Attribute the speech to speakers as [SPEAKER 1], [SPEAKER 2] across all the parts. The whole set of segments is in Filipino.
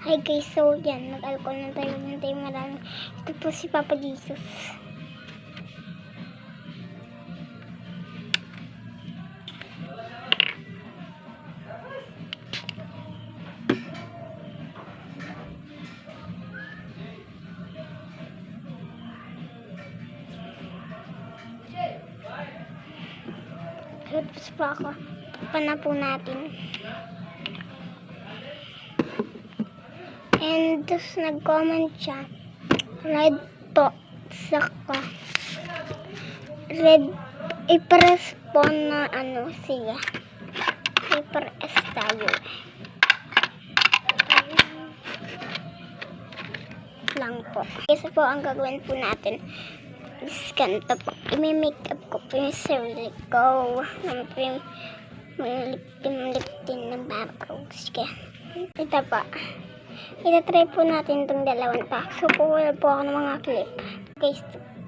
[SPEAKER 1] Hi guys, so yan, mag-alcohol na tayo marami. Ito po si Papa Jesus. Tapos po ako, pana po natin. And tapos nag-comment siya, red po, saka red, i-press po na ano siya, i-press tayo. Lang po. Kasi po ang gagawin po natin is ganito po. I-makeup ko po yung sarili ko. Ano po yung lip-tin ng backgrounds. Ito po. Itatry po natin itong dalawang pack. So, wala po ako ng mga clip. Okay,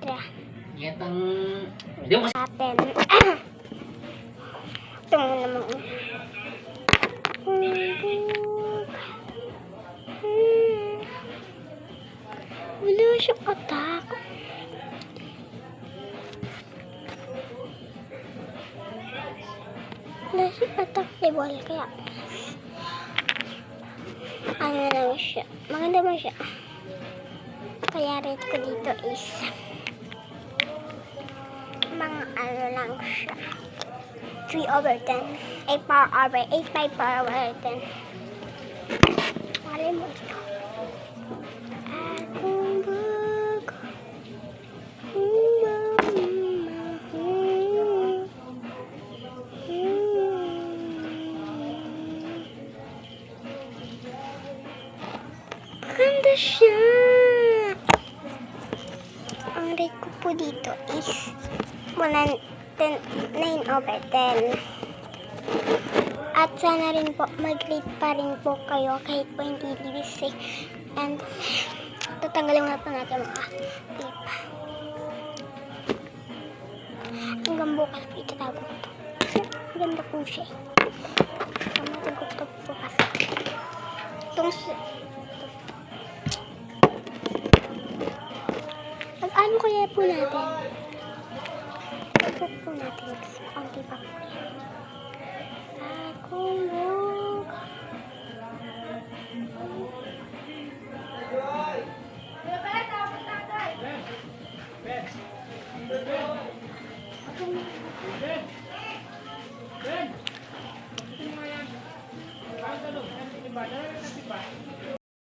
[SPEAKER 1] try.
[SPEAKER 2] Itong... Hindi mo
[SPEAKER 1] Atin. Ito mo naman. Wala siyang attack. Wala siyang attack level. Kaya ano lang siya. Maganda ba siya? Kaya rate ko dito is mga ano lang siya. 3/10. 8/5/10. Mali mo ito. Maganda siya. Ang rate ko po dito is 9/10. At sana rin po mag-rate pa rin po kayo kahit po hindi libis. And tatanggalin na po natin mga clip. Hanggang bukas po itatago ko ito. Ganda po siya. Pamatin ko ito bukas. Ano kaya po natin? Ito po natin. Konti pa po yan.